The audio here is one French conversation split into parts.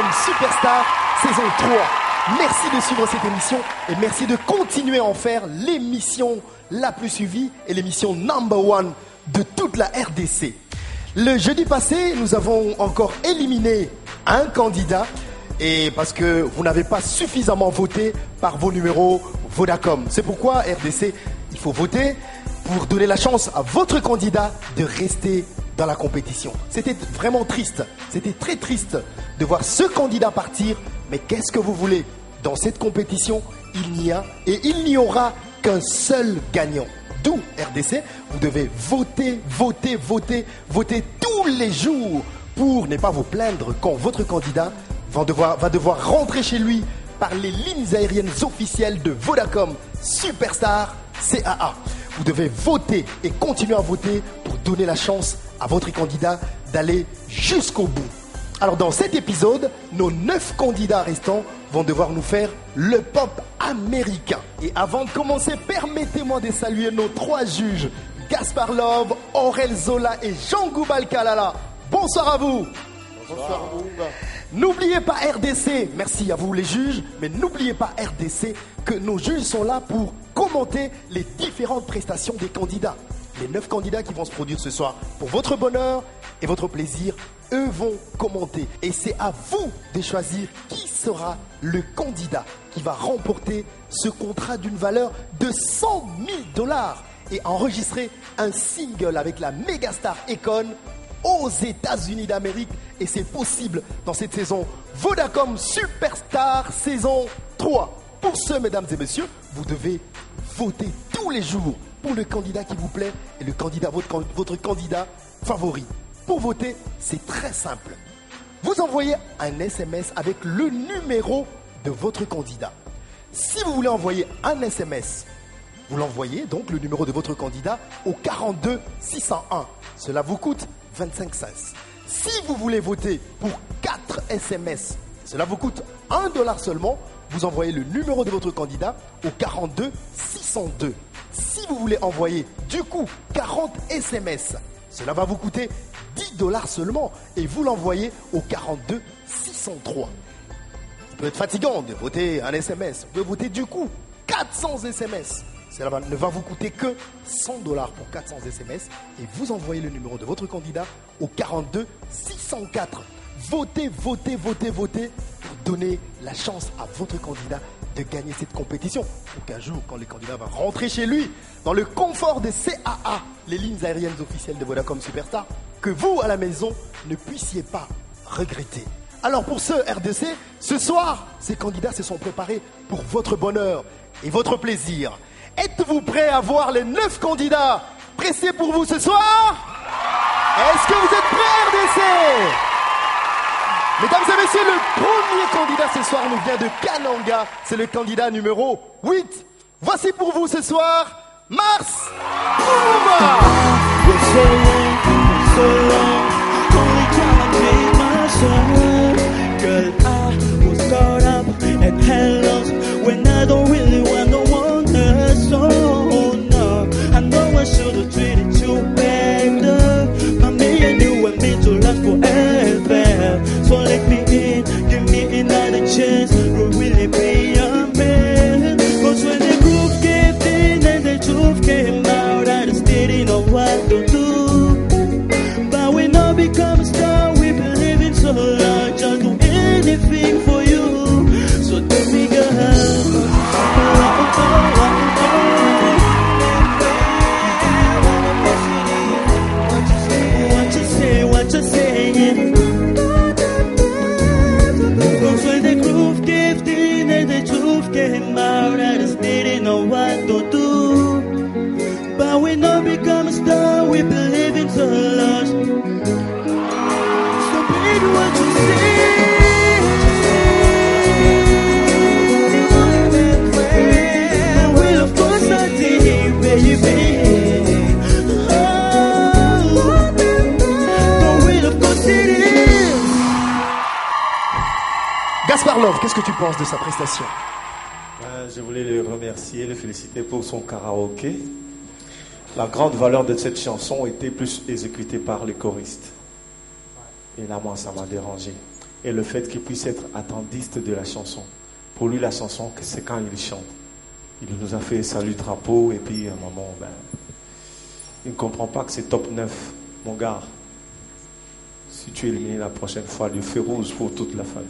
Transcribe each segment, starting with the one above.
Vodacom Superstar, saison 3. Merci de suivre cette émission et merci de continuer à en faire l'émission la plus suivie et l'émission #1 de toute la RDC. Le jeudi passé, nous avons encore éliminé un candidat et parce que vous n'avez pas suffisamment voté par vos numéros Vodacom. C'est pourquoi RDC, il faut voter pour donner la chance à votre candidat de rester dans la compétition. C'était vraiment triste, c'était très triste de voir ce candidat partir, mais qu'est-ce que vous voulez? Dans cette compétition, il n'y a et il n'y aura qu'un seul gagnant. D'où RDC, vous devez voter, voter, voter, voter tous les jours pour ne pas vous plaindre quand votre candidat va devoir rentrer chez lui par les lignes aériennes officielles de Vodacom Superstar CAA. Vous devez voter et continuer à voter pour donner la chance à votre candidat d'aller jusqu'au bout. Alors dans cet épisode, nos 9 candidats restants vont devoir nous faire le pop américain. Et avant de commencer, permettez-moi de saluer nos 3 juges, Gaspard Love, Aurel Zola et Jean Goubal Kalala. Bonsoir à vous. Bonsoir à vous. N'oubliez pas RDC, merci à vous les juges, mais n'oubliez pas RDC que nos juges sont là pour commenter les différentes prestations des candidats. Les 9 candidats qui vont se produire ce soir pour votre bonheur et votre plaisir, eux vont commenter. Et c'est à vous de choisir qui sera le candidat qui va remporter ce contrat d'une valeur de 100 000 $ et enregistrer un single avec la mégastar Akon aux États-Unis d'Amérique. Et c'est possible dans cette saison Vodacom Superstar saison 3. Pour ce, mesdames et messieurs, vous devez voter tous les jours pour le candidat qui vous plaît et le candidat, votre candidat favori. Pour voter, c'est très simple. Vous envoyez un SMS avec le numéro de votre candidat. Si vous voulez envoyer un SMS, vous l'envoyez, donc le numéro de votre candidat, au 42 601. Cela vous coûte 25 cents. Si vous voulez voter pour 4 SMS, cela vous coûte $1 seulement. Vous envoyez le numéro de votre candidat au 42 602. Si vous voulez envoyer du coup 40 SMS, cela va vous coûter $10 seulement et vous l'envoyez au 42 603. Ça peut être fatigant de voter un SMS. Vous pouvez voter du coup 400 SMS. Cela ne va vous coûter que $100 pour 400 SMS et vous envoyez le numéro de votre candidat au 42 604. Votez, votez, votez, votez pour donner la chance à votre candidat de gagner cette compétition. Pour qu'un jour, quand le candidat va rentrer chez lui, dans le confort des CAA, les lignes aériennes officielles de Vodacom Superstar, que vous, à la maison, ne puissiez pas regretter. Alors pour ce RDC, ce soir, ces candidats se sont préparés pour votre bonheur et votre plaisir. Êtes-vous prêts à voir les 9 candidats pressés pour vous ce soir? Est-ce que vous êtes prêts, RDC? Mesdames et messieurs, le premier candidat ce soir nous vient de Kananga. C'est le candidat numéro 8. Voici pour vous ce soir, Mars Boumba. So let me in, give me another chance to really be a man. Cause when the groove gave in and the truth came out, I just didn't know what to do. But when I become a star, we believe in so large, I'll do anything for you. So let me go. What you say? Came out, I just didn't know what to do. But when I become a star, we believe in so much. So baby, what you say? Well, of course I did, baby. Oh, but well, of course it is. Gaspard Love, qu'est-ce que tu penses de sa prestation? Je voulais le remercier, le féliciter pour son karaoké. La grande valeur de cette chanson était plus exécutée par les choristes. Et là, moi, ça m'a dérangé. et le fait qu'il puisse être attendiste de la chanson. Pour lui, la chanson, c'est quand il chante. Il nous a fait Salut Drapeau et puis à un moment, il ne comprend pas que c'est top 9. Mon gars, si tu es éliminé la prochaine fois, le feu rouge pour toute la famille.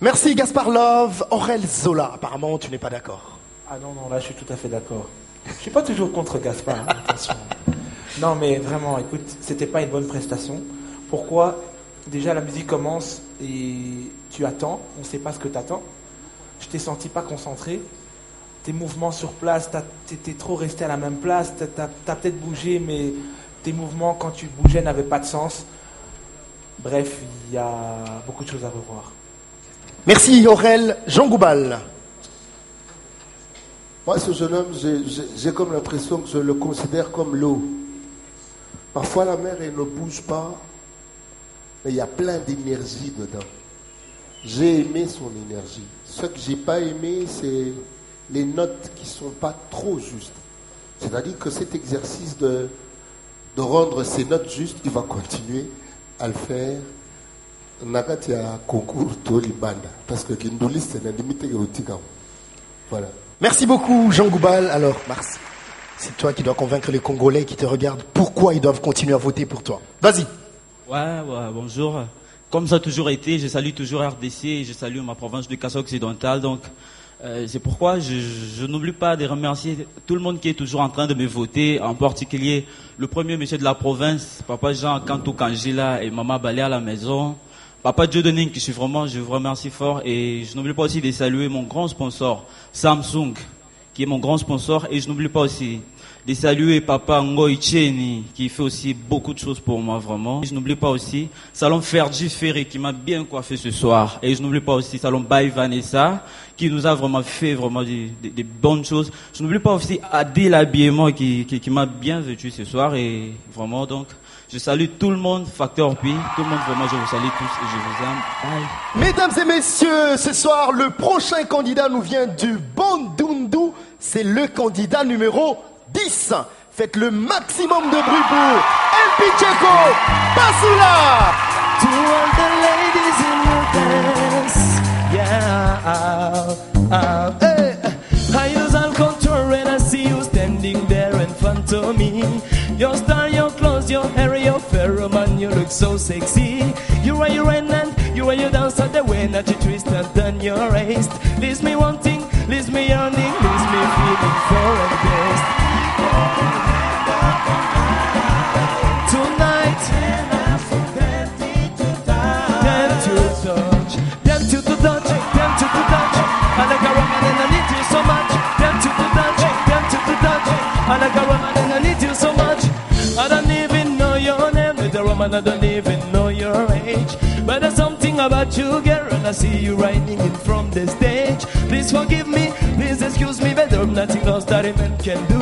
Merci Gaspard Love. Aurel Zola, apparemment tu n'es pas d'accord. Ah non, là je suis tout à fait d'accord. Je suis pas toujours contre Gaspard, hein, attention. Non mais vraiment, écoute, c'était pas une bonne prestation. Pourquoi? Déjà la musique commence et tu attends, on sait pas ce que tu attends. Je t'ai senti pas concentré. Tes mouvements sur place, t'étais trop resté à la même place. T'as peut-être bougé, mais tes mouvements quand tu bougeais n'avaient pas de sens. Bref, il y a beaucoup de choses à revoir. Merci Aurel. Jean Goubal. Moi, ce jeune homme, j'ai comme l'impression que je le considère comme l'eau. Parfois, la mer, elle ne bouge pas, mais il y a plein d'énergie dedans. J'ai aimé son énergie. Ce que j'ai pas aimé, c'est les notes qui sont pas trop justes. C'est-à-dire que cet exercice de rendre ces notes justes, il va continuer à le faire. Nakati a concours Tolibanda. Parce que Kindoulis, c'est la limite érotique. Voilà. Merci beaucoup Jean Goubal. Alors Mars, c'est toi qui dois convaincre les Congolais qui te regardent pourquoi ils doivent continuer à voter pour toi. Vas-y. Ouais, bonjour. Comme ça a toujours été, je salue toujours RDC et je salue ma province du Kassai occidental. Donc, c'est pourquoi je n'oublie pas de remercier tout le monde qui est toujours en train de me voter, en particulier le premier monsieur de la province, Papa Jean Kantou Kanjila et Maman Balé à la maison. Papa Dieudonné, je vous remercie fort. Et je n'oublie pas aussi de saluer mon grand sponsor, Samsung, qui est mon grand sponsor. Et je n'oublie pas aussi de saluer Papa Ngoy Cheni, qui fait aussi beaucoup de choses pour moi, vraiment. Et je n'oublie pas aussi Salon Ferdi Ferré, qui m'a bien coiffé ce soir. Et je n'oublie pas aussi Salon Baye Vanessa, qui nous a vraiment fait vraiment des bonnes choses. Je n'oublie pas aussi Adil Habillement, qui m'a bien vêtu ce soir. Et vraiment, donc, je salue tout le monde, Facteur P, tout le monde, vraiment, je vous salue tous et je vous aime. Bye. Mesdames et messieurs, ce soir, le prochain candidat nous vient du Bandundu. C'est le candidat numéro 10. Faites le maximum de bruit pour El Picheco Basula. To all the ladies in the dance, yeah. Hey. I use all control when I see you standing there in front of me. Your style, your clothes, your hair, your pheromone, you look so sexy. You are your and you are your dancer, the way that you twist and turn your waist. Leaves me wanting, leaves me yearning, leaves me feeling for a best. Tonight, them to touch, I like a woman and I need you so much. Them to touch, I like a woman and I need you so much. I don't even know your name, little woman, I don't even know your age. But there's something about you, girl, and I see you riding in from the stage. Please forgive me, please excuse me, but there's nothing else that a man can do.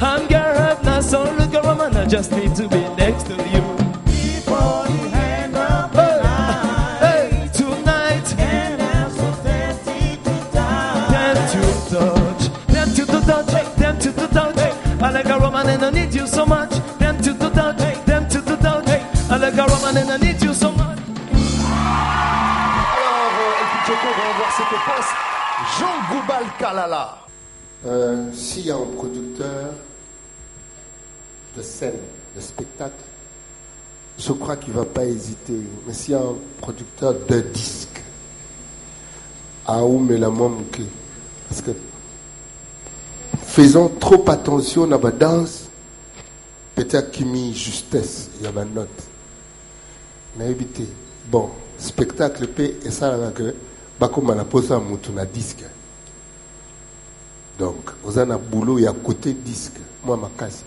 I'm girl, not so little woman, I just need to be next to you. Keep on your hand up hey, tonight. And I'm so thirsty to touch. Them to touch, them to touch. I like a woman and I need you so much. Them to touch, them to touch. I like a woman and I need you so much. Alors, El Picheco, on va voir ce que pense Jean Goubal Kalala. S'il y a un producteur de scène, de spectacle, je crois qu'il ne va pas hésiter. Mais s'il y a un producteur de disque, parce que faisons trop attention à la danse, peut-être qu'il y a justesse, il y a une note. Mais évitez. Bon, spectacle P et ça, comme on a posé un mouton à disque. Donc, vous avez un boulot et à côté disque. Moi, ma casse.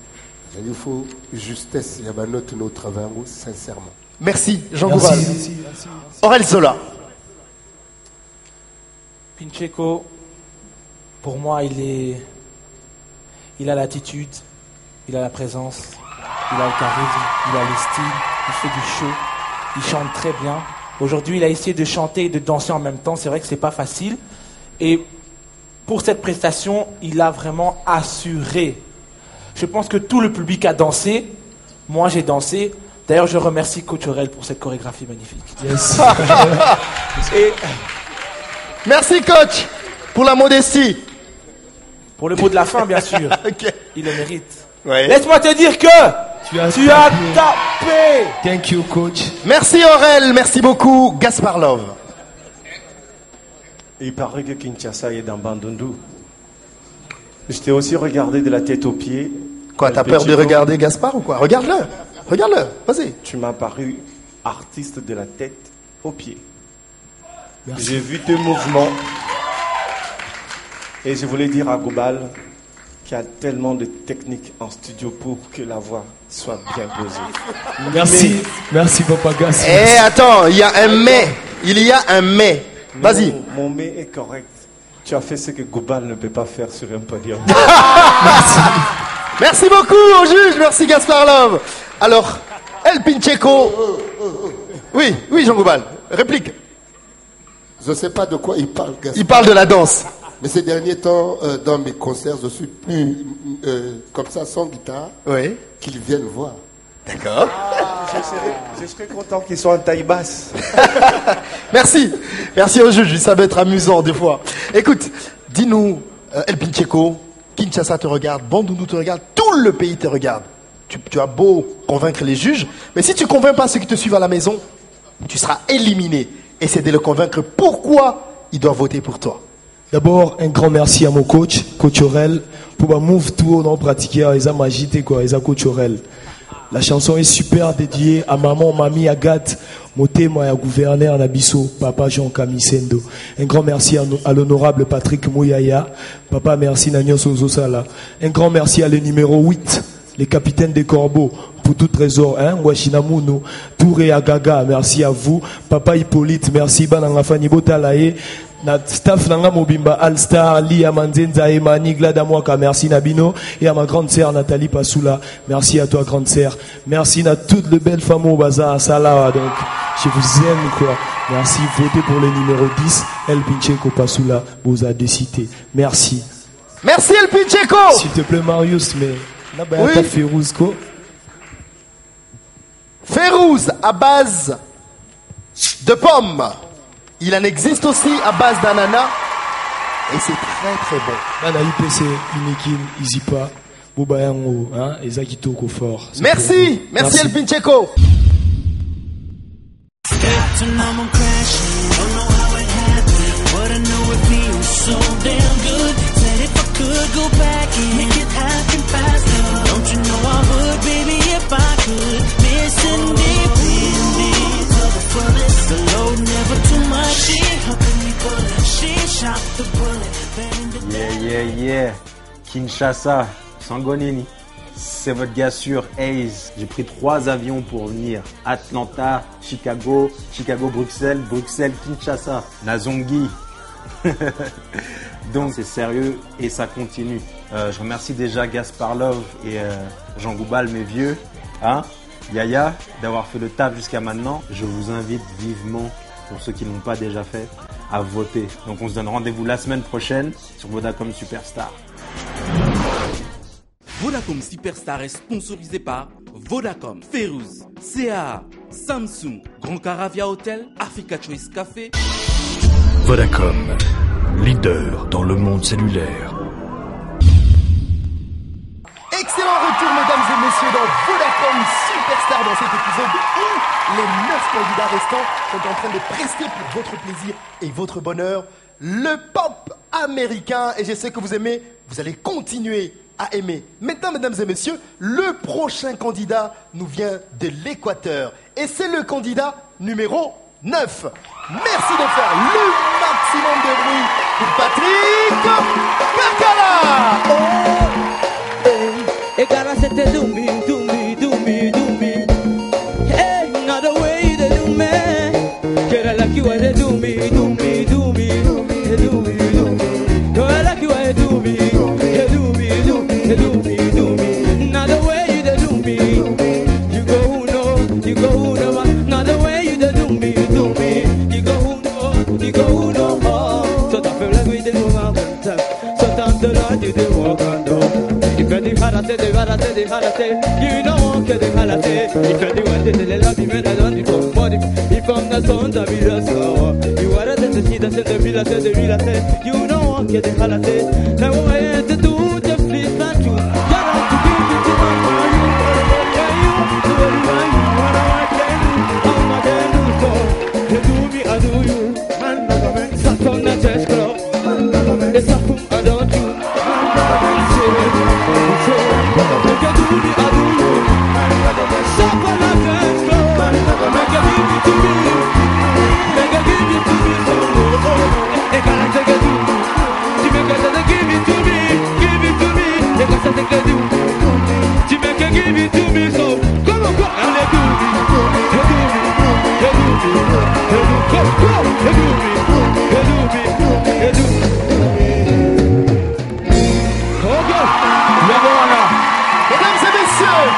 Il faut justesse, il y a une note au travail, sincèrement. Merci, Jean Goubal. Aurel Zola. Picheco, pour moi, il a l'attitude, il a la présence, il a le charisme, il a le style, il fait du show, il chante très bien. Aujourd'hui, il a essayé de chanter et de danser en même temps. C'est vrai que c'est pas facile. Et pour cette prestation, il a vraiment assuré. Je pense que tout le public a dansé. Moi, j'ai dansé. D'ailleurs, je remercie Coach Aurel pour cette chorégraphie magnifique. Yes. Et Merci coach pour la modestie. pour le mot de la fin, bien sûr, Ok. il le mérite. Ouais. Laisse-moi te dire que tu as tapé. Thank you, coach. Merci Aurel, merci beaucoup Gaspard Love. Il paraît que Kinshasa est dans Bandundu. Je t'ai aussi regardé de la tête aux pieds. Quoi, t'as peur de regarder Gaspard ou quoi? Regarde-le, regarde-le, vas-y. Tu m'as paru artiste de la tête aux pieds. J'ai vu tes mouvements. Et je voulais dire à Gobal qu'il y a tellement de techniques en studio pour que la voix soit bien posée. Merci. Merci, Papa Gas. Eh, attends, il y a un mais. Il y a un mais. Vas-y. Mon mais est correct. Tu as fait ce que Gobal ne peut pas faire sur un podium. Merci beaucoup au juge, merci Gaspard Love. Alors, El Pincheco. Oui, oui Jean Goubal, réplique. Je ne sais pas de quoi il parle, Gaspard. Il parle de la danse. Mais ces derniers temps, dans mes concerts, je suis plus comme ça, sans guitare, Oui. qu'ils viennent voir. D'accord. Je serais content qu'ils soient en taille basse. Merci. Merci au juge, ça va être amusant des fois. Écoute, dis-nous, El Pincheco, Kinshasa te regarde, Bandundu te regarde, tout le pays te regarde. Tu as beau convaincre les juges, mais si tu ne convaincs pas ceux qui te suivent à la maison, tu seras éliminé. Essaie de le convaincre pourquoi il doit voter pour toi. D'abord, un grand merci à mon coach, Coach Aurel, pour ma move tout dans pratiquer les magité quoi, les Coach Aurel. La chanson est super dédiée à maman, mamie, Agathe, Motema et à gouverneur Nabiso, papa Jean Kamisendo. Un grand merci à l'honorable Patrick Mouyaya, papa merci Nanyo Sozosala. Un grand merci à le numéro 8, les capitaines des corbeaux, pour tout trésor, hein, Washinamuno, Touré Agaga, merci à vous, papa Hippolyte, merci, Banangafani Botalae, na staff nanga mobimba All Star, Lia Manzenza, Emani, Gladamwaka, merci Nabino, et à ma grande sœur Nathalie Passoula, merci à toi grande sœur, merci à toutes les belles femmes au bazar, Salah, donc, je vous aime quoi, merci, votez pour le numéro 10, El Pincheco Passoula, vous a décidé, merci. Merci El Pincheco. S'il te plaît Marius, mais, Oui. t'as fait Rousco. Férouz à base de pommes. Il en existe aussi à base d'ananas. Et c'est très très bon. Bana IPC, Inekin, Izipa, Bobayango, hein, et Zakitoko fort. C'est Merci, pour vous. merci El Pincheco. Yeah. Kinshasa, Sangonini. C'est votre gars sûr, Hayes. J'ai pris 3 avions pour venir. Atlanta, Chicago, Bruxelles, Kinshasa, Nazongi. Donc c'est sérieux et ça continue. Je remercie déjà Gaspard Love et Jean Goubal, mes vieux. Hein, Yaya, d'avoir fait le taf jusqu'à maintenant. Je vous invite vivement, pour ceux qui ne l'ont pas déjà fait, à voter. Donc on se donne rendez-vous la semaine prochaine sur Vodacom Superstar. Vodacom Superstar est sponsorisé par Vodacom, Férouz, CA, Samsung, Grand Caravia Hotel, Africa Choice Café. Vodacom, leader dans le monde cellulaire. Excellent retour, mesdames et messieurs, dans Vodacom Superstar dans cet épisode où les 9 candidats restants sont en train de prester pour votre plaisir et votre bonheur le pop américain. Et je sais que vous aimez, vous allez continuer à aimer. Maintenant, mesdames et messieurs, le prochain candidat nous vient de l'Équateur. Et c'est le candidat numéro 9. Merci de faire le maximum de bruit pour Patrick Percala. It gotta set the do me. Hey, not the way you do me. Get I like you what they do me. Girl, I like you what they do me. Not the way you do me. You go no. Not the way you do me. You go no. So that feel like we did one time. So time to Lord you do walk on door. If you do harate, you know que de harate. If you do Tetele la bimena don di compodi. Ifam na sonda bila sawa. You are the sida se de bila se de bila se. You know what get the halate. Now I had to do the flip that you. Gotta to give it to my body. You do what you want. What I can do. How I can do so. You do me, I do you. Man, sat on the chest club. It's a boom, I don't do.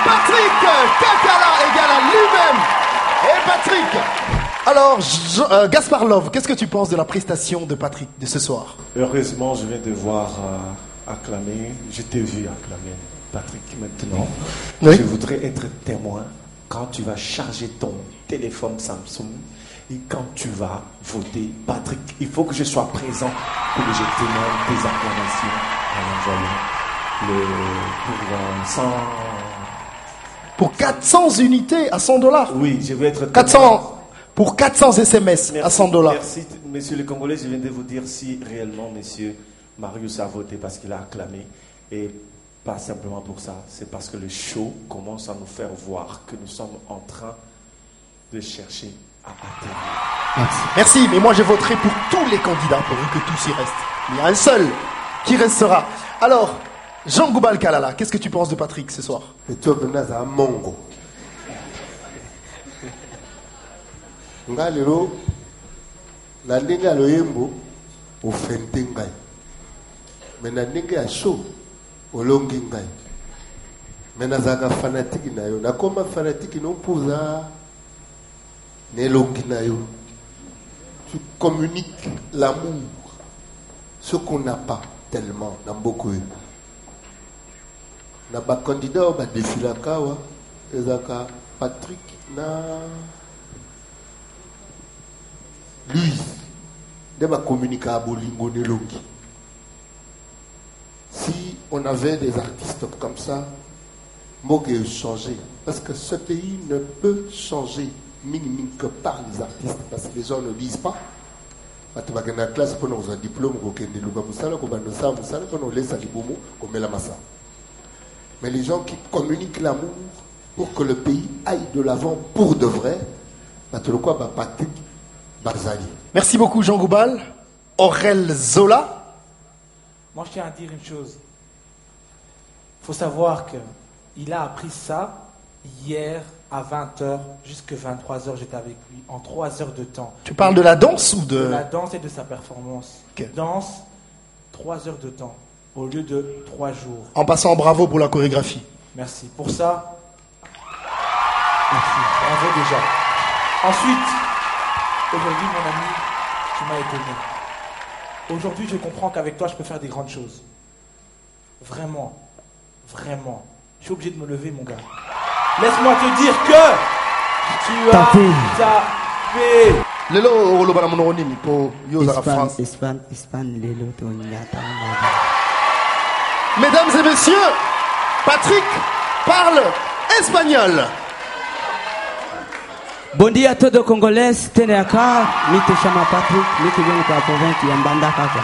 Patrick Kakala égale à lui-même. Et Patrick, alors Gaspard Love, qu'est-ce que tu penses de la prestation de Patrick de ce soir? Heureusement, je viens de voir acclamer, je t'ai vu acclamer Patrick maintenant. Oui. Je voudrais être témoin quand tu vas charger ton téléphone Samsung et quand tu vas voter Patrick. Il faut que je sois présent pour que je témoigne tes acclamations en envoyant pour 400 unités à $100. Oui, je vais être 400 pour 400 SMS à $100. Merci, monsieur le Congolais. Je viens de vous dire si réellement, monsieur Marius a voté parce qu'il a acclamé. Et pas simplement pour ça. C'est parce que le show commence à nous faire voir que nous sommes en train de chercher à atteindre. Merci, mais moi je voterai pour tous les candidats pourvu que tous y restent. Il y a un seul qui restera. Alors, Jean Goubal Kalala, qu'est-ce que tu penses de Patrick ce soir? Et tu as un mongo. Ngalero, la ndenge loyembo, au fentengai. Mais la ndenge a chaud, au longingai. Mais na zaka fanatique na yo. Na koma fanatique non pouza, ne longi na yo. Tu communiques l'amour, ce qu'on n'a pas tellement dans beaucoup. Na ba candidat au ba défila kawa ezaka Patrick na lui de ba communiquer à bolingo ne longi. Si on avait des artistes comme ça, Mogue changer parce que ce pays ne peut changer minimum que par les artistes parce que les gens ne lisent pas. Tu vas gagner la classe pour nous un diplôme qu'on ne luga musala qu'on va nous ça musala qu'on nous laisse à libomo qu'on met la massa. Mais les gens qui communiquent l'amour pour que le pays aille de l'avant pour de vrai, Patrick Barzali. Merci beaucoup Jean Goubal. Aurel Zola. Moi je tiens à dire une chose. Il faut savoir qu'il a appris ça hier à 20h jusqu'à 23h. J'étais avec lui en 3 heures de temps. Tu parles de la danse ou de... De la danse et de sa performance. Okay. Danse, 3 heures de temps au lieu de 3 jours. En passant, bravo pour la chorégraphie. Merci. Pour ça, merci. Bravo déjà. Ensuite, aujourd'hui, mon ami, tu m'as étonné. Aujourd'hui, je comprends qu'avec toi, je peux faire des grandes choses. Vraiment. Vraiment. Je suis obligé de me lever, mon gars. Laisse-moi te dire que tu as tapé. Lelo oloba na mononi pour yoza la France. Lelo to nyata. Mesdames et messieurs, Patrick parle espagnol. Bon dia a todo Congolais, tene aka, mi te chama Patrick, mi te vengo kwa province ya Mbanda Kaza.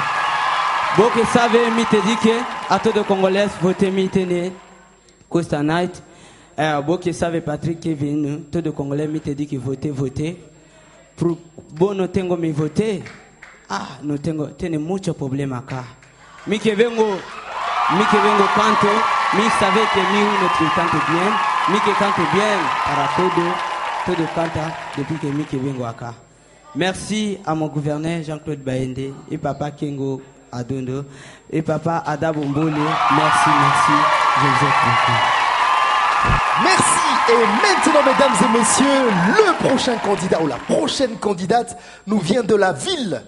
Boke save mi te dike a todo Congolais vote mi tene Costa Night. Boke save Patrick Kevin, todo Congolais mi te dike vote. Pour bono tengo mi vote. No tengo tene mucho problema acá. Mi que vengo canto, mi savait que mi uno que cante bien, mi que cante bien para todo canta depuis que mi que vengo acá. Merci à mon gouverneur Jean-Claude Baende et papa Kengo Adondo et papa Adabo Mbole. Merci, je vous aime beaucoup. Merci. Et maintenant, mesdames et messieurs, le prochain candidat ou la prochaine candidate nous vient de la ville,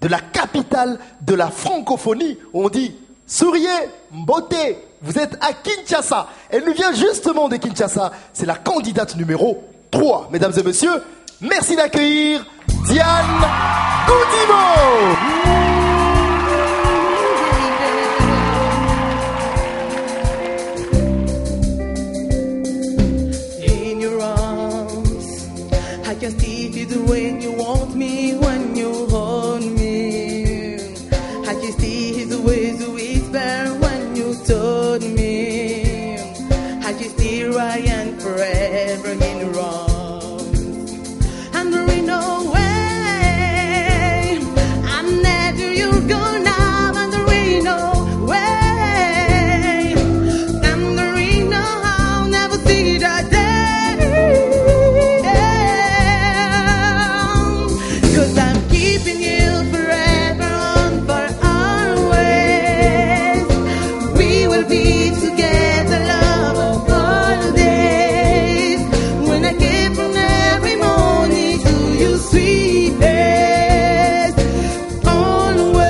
de la capitale de la francophonie. On dit souriez, Mbote, vous êtes à Kinshasa. Elle nous vient justement de Kinshasa. C'est la candidate numéro 3. Mesdames et messieurs, merci d'accueillir Diane Goudimo. In your arms, I can still feel the way you want me when you hold me. I can still hear the ways you whisper when you told me. I can still right and forever in your arms. And there ain't no way I'm never you go now, and there ain't no way. And there ain't no how, never see that day. 'Cause I'm keeping you forever on for always. We will be together, love of all days. When I get from every morning to you, sweet days, always.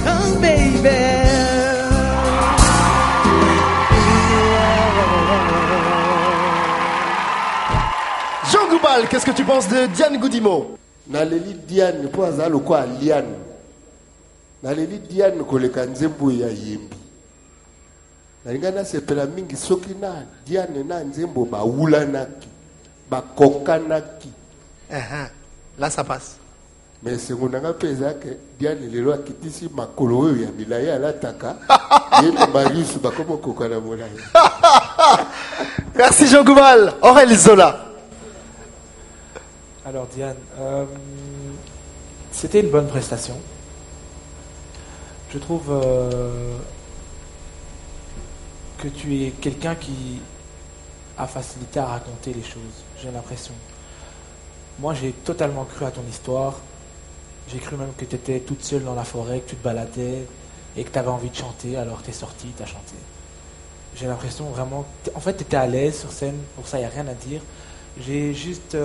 Oh, baby. Jean Goubal, qu'est-ce que tu penses de Diane Goudimo? naleli Diane po aza lokwa Liane. Naleli Diane koleka nzembo ya yembi. Nalinga nasepela mingi soki na Diane na nzembo bawulanaki bakokanaki. Là ça passe. Mais sekonanga peza ke Diane lelo akitisi makolo oyo ya milaya alataka yembi Marius bakomo kokana molaya. Merci Jean Goubal. Aurel Zola. Alors Diane, c'était une bonne prestation. Je trouve que tu es quelqu'un qui a facilité à raconter les choses, j'ai l'impression. Moi j'ai totalement cru à ton histoire. J'ai cru même que tu étais toute seule dans la forêt, que tu te baladais et que tu avais envie de chanter, alors tu es sortie, tu as chanté. J'ai l'impression vraiment... En fait tu étais à l'aise sur scène, pour ça il n'y a rien à dire. J'ai juste...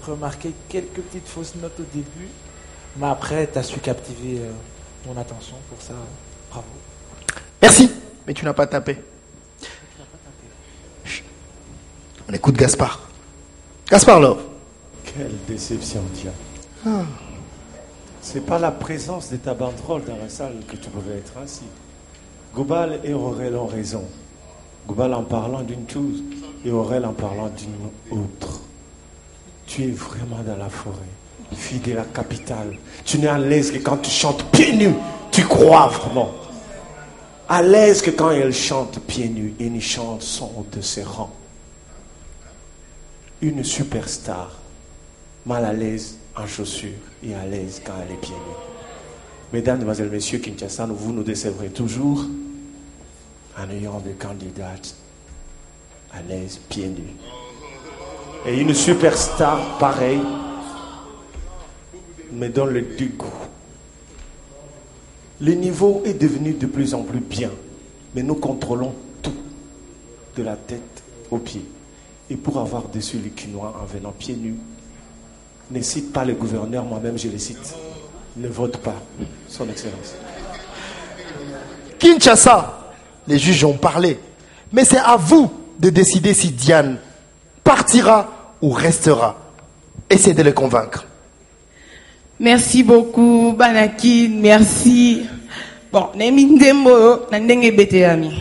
remarqué quelques petites fausses notes au début, mais après, tu as su captiver mon attention. Pour ça, bravo. Merci, mais tu n'as pas tapé. Chut. On écoute Gaspard. Gaspard Love. Quelle déception, Diane. C'est pas la présence de ta banderole dans la salle que tu pouvais être ainsi. Goubal et Aurel ont raison. Goubal en parlant d'une chose et Aurel en parlant d'une autre. Tu es vraiment dans la forêt, fille de la capitale. Tu n'es à l'aise que quand tu chantes pieds nus, tu crois vraiment. À l'aise que quand elle chante pieds nus, une chanson de ses rangs. Une superstar, mal à l'aise en chaussures et à l'aise quand elle est pieds nus. Mesdames, Mesdemoiselles, Messieurs, Kinshasa, vous nous décevrez toujours en ayant des candidates à l'aise pieds nus. Et une superstar pareille me donne le dégoût. Le niveau est devenu de plus en plus bien, mais nous contrôlons tout, de la tête aux pieds. Et pour avoir déçu les Quinois en venant pieds nus, ne cite pas le gouverneur, moi-même je le cite. Ne vote pas, son excellence. Kinshasa, les juges ont parlé, mais c'est à vous de décider si Diane partira ou restera. Essayez de le convaincre. Merci beaucoup, Banakin, merci. Bon, Nemindembo, Nandenge Beteami.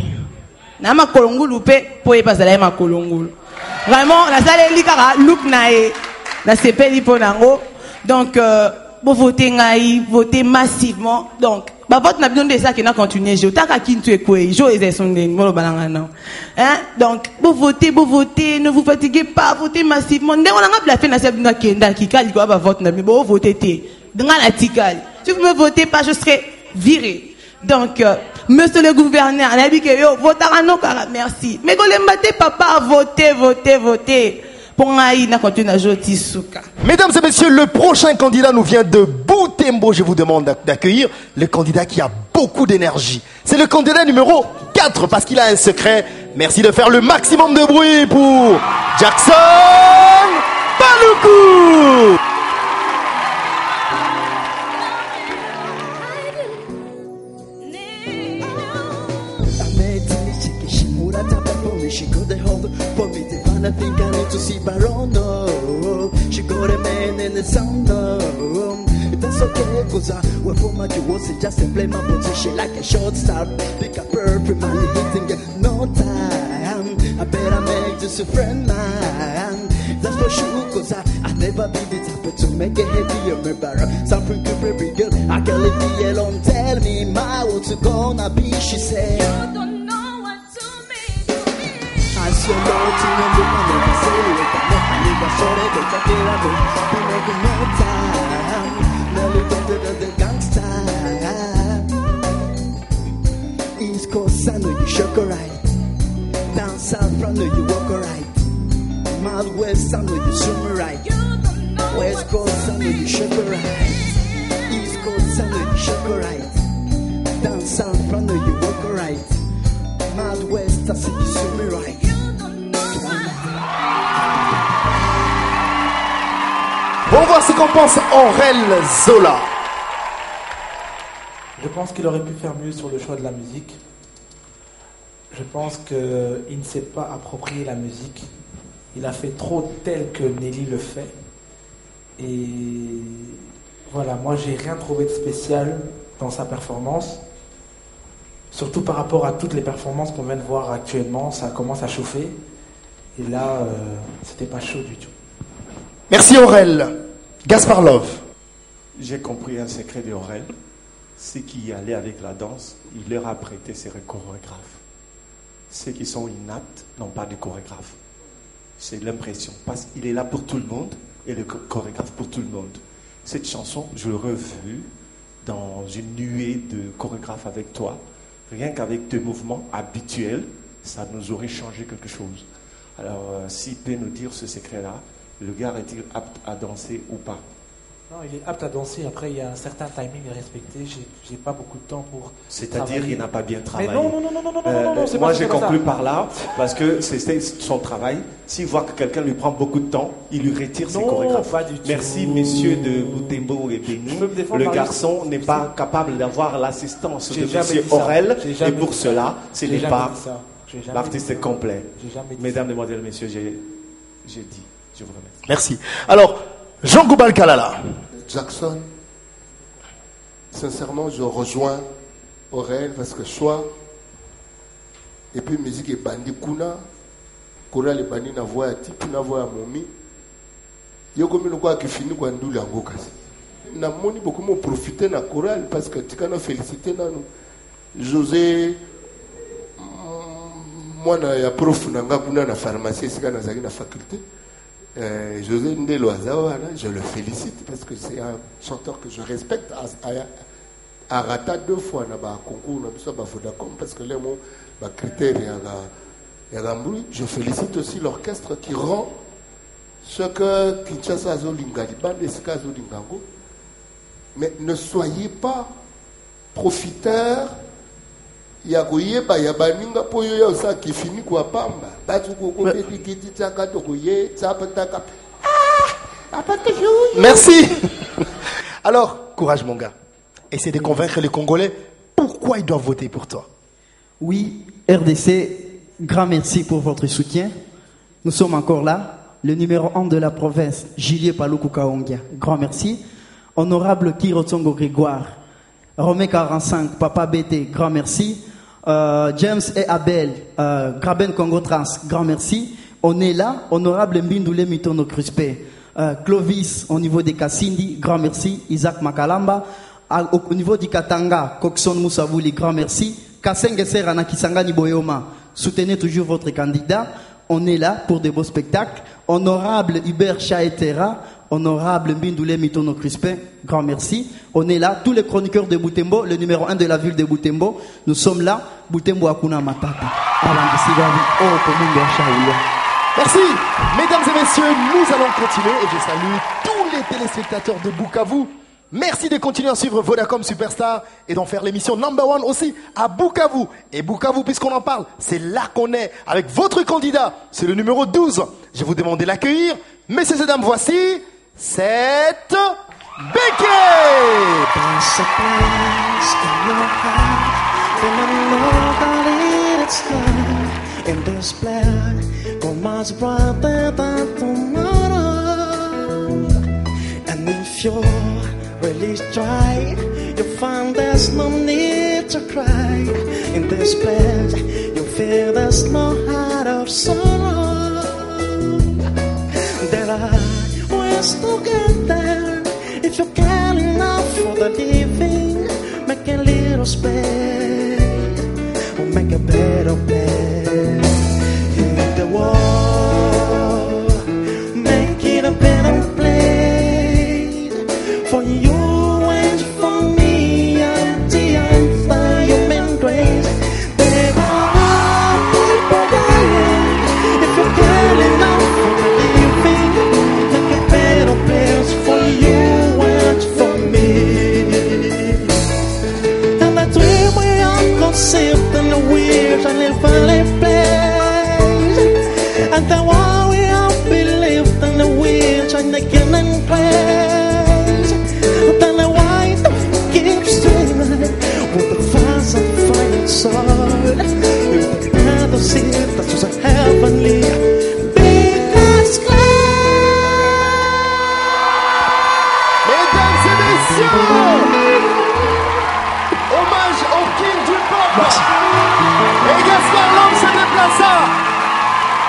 Nama Kolongulu pe, poe pasala ma Kolongulu. Vraiment, la salle likara, look nae, la CP liponango. Donc, vous votez ngai, votez massivement. Donc, bah, vote n'a besoin de ça qui n'a continué. Je t'ai qu'à qui tu es quoi, je les son des mots balangana. Hein? Donc, vous votez, ne vous fatiguez pas, votez massivement. Dès qu'on a la fin, c'est bien kenda qui cali quoi, bah, vote n'a pas, vous votez té. Dans la ticale. Si vous me votez pas, je serai viré. Donc, monsieur le gouverneur, on a dit que yo, votez à nos caras, merci. Mais quand les matés, papa, votez. Mesdames et messieurs, le prochain candidat nous vient de Butembo. Je vous demande d'accueillir le candidat qui a beaucoup d'énergie. C'est le candidat numéro 4 parce qu'il a un secret. Merci de faire le maximum de bruit pour Jackson Paluku. she got the hold for me to find. I think I need to see Barono. She got a man in the sound. That's okay, cause I went for my jewels and just to play my position like a short star. Pick up perfect money, hitting it no time. I better make this a friend, man. That's for sure, cause I never been the type to make it heavy. Remember, something to baby girl. I can't leave me alone. Tell me, my what's it gonna be? She said, you don't know what to mean to me. I saw nothing in the money. I say, I need a sorry, but I feel I'm making no time. Nearly got to the gangster. East Coast, I know you shook right. Down south, I know you walk right. Mouth West, I know you swim right. West Coast, I know you shook right. East Coast, I know you shook right. Down south, I know you walk right. Mouth West, I see you swim right. On va voir ce qu'en pense Aurel Zola. Je pense qu'il aurait pu faire mieux sur le choix de la musique. Je pense qu'il ne s'est pas approprié la musique. Il a fait trop tel que Nelly le fait. Et voilà, moi j'ai rien trouvé de spécial dans sa performance. Surtout par rapport à toutes les performances qu'on vient de voir actuellement, ça commence à chauffer. Et là, c'était pas chaud du tout. Merci Aurel. Gaspard Love. J'ai compris un secret d'Aurel. Ceux qui allaient avec la danse, il leur a prêté ses chorégraphes. Ceux qui sont inaptes n'ont pas de chorégraphe. C'est l'impression. Parce qu'il est là pour tout le monde et le chorégraphe pour tout le monde. Cette chanson, je l'ai revue dans une nuée de chorégraphes avec toi. Rien qu'avec tes mouvements habituels, ça nous aurait changé quelque chose. Alors, s'il peut nous dire ce secret-là, le gars est-il apte à danser ou pas? Non, il est apte à danser. Après, il y a un certain timing à respecter. J'ai pas beaucoup de temps pour. C'est-à-dire qu'il n'a pas bien travaillé. Mais non, moi, j'ai conclu par là, parce que c'était son travail. S'il voit que quelqu'un lui prend beaucoup de temps, il lui retire ses chorégraphes. Pas du tout. Merci, messieurs de Boutembo et Béni. Le garçon n'est pas capable d'avoir l'assistance de monsieur Aurel. Et pour cela, ce n'est pas l'artiste complet. Mesdames, Mesdemoiselles, Messieurs, j'ai dit. Je vous remercie. Merci. Alors, Jean Goubal Kalala. Jackson, sincèrement, je rejoins Aurel parce que soit, et puis musique est bandi kuna, chorale est bandi na voix à type, na voix à momi. Yo comme le quoi qui finit quand nous l'ango kasi. Na moni beaucoup m'ont profité na chorale parce que tu kana félicité na nous. José, moi na ya prof na nga kuna na pharmacie, c'est kana zaki na faculté. José Ndelo Azawa, je le félicite parce que c'est un chanteur que je respecte. À Rata 2 fois dans le concours, parce que les mots, les critères, je félicite aussi l'orchestre qui rend ce que Kinshasa Zolinga, mais ne soyez pas profiteurs. Il y a baninga poyo ya osa qui finit quoi pamba batu koko petit tsaka tokoye tsapa taka Merci. Alors, courage mon gars. Essaie de convaincre les Congolais pourquoi ils doivent voter pour toi. Oui, RDC, grand merci pour votre soutien. Nous sommes encore là. Le numéro 1 de la province, Julien Paluku Kaongia, grand merci. Honorable Kirotsongo Grégoire, Romé 45, Papa BT, grand merci. James et Abel, Graben Congo Trans, grand merci. On est là, honorable Mbindoule Mitono Cruspé, Clovis au niveau des Kassindi, grand merci. Isaac Makalamba, au niveau du Katanga, Kokson Moussavouli, grand merci. Kasenge Serana Kisangani Boyoma, soutenez toujours votre candidat. On est là pour de beaux spectacles. Honorable Hubert Chaetera, honorable Mbindoule Mitono Crispin, grand merci. On est là, tous les chroniqueurs de Boutembo, le numéro 1 de la ville de Boutembo. Nous sommes là, Boutembo Akuna Matata. Merci. Mesdames et messieurs, nous allons continuer et je salue tous les téléspectateurs de Bukavu. Merci de continuer à suivre Vodacom Superstar et d'en faire l'émission number 1 aussi à Bukavu. Et Bukavu, puisqu'on en parle, c'est là qu'on est avec votre candidat. C'est le numéro 12. Je vais vous demander de l'accueillir. Messieurs et dames, voici cette Béquet. in this blood go much brighter than tomorrow. And if you're really dry, you'll find there's no need to cry. In this blood you'll feel there's no heart of sorrow. There are ways to get there if you care enough for the living. Make a little space, or make a better place in the world. Make it a better place for you and for me until I'm by human grace. There are people dying if you care enough for the living. Make a better place for you and for me. Conceived in the weird and heavenly place, and the one we have believed in the weird and the killing place. Then the white keeps streaming with the fires of fire sword. You can never see that was a heavenly big sky. Mesdames et messieurs, hommage au king du pop. Et Gaspard Love se déplaça.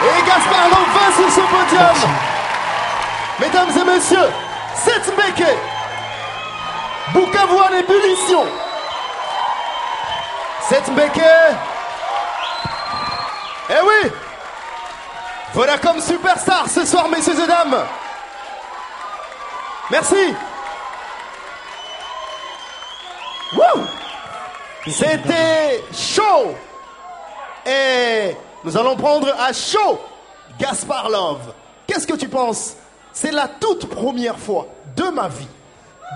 Et Gaspard Love va sur ce podium. Mesdames et messieurs, Seth Mbeke, Bukavu en ébullition. Seth Mbeke. Eh oui, Vodacom Superstar ce soir, messieurs et dames. Merci. Wouh! C'était chaud. Et nous allons prendre à chaud Gaspard Love. Qu'est-ce que tu penses? C'est la toute première fois de ma vie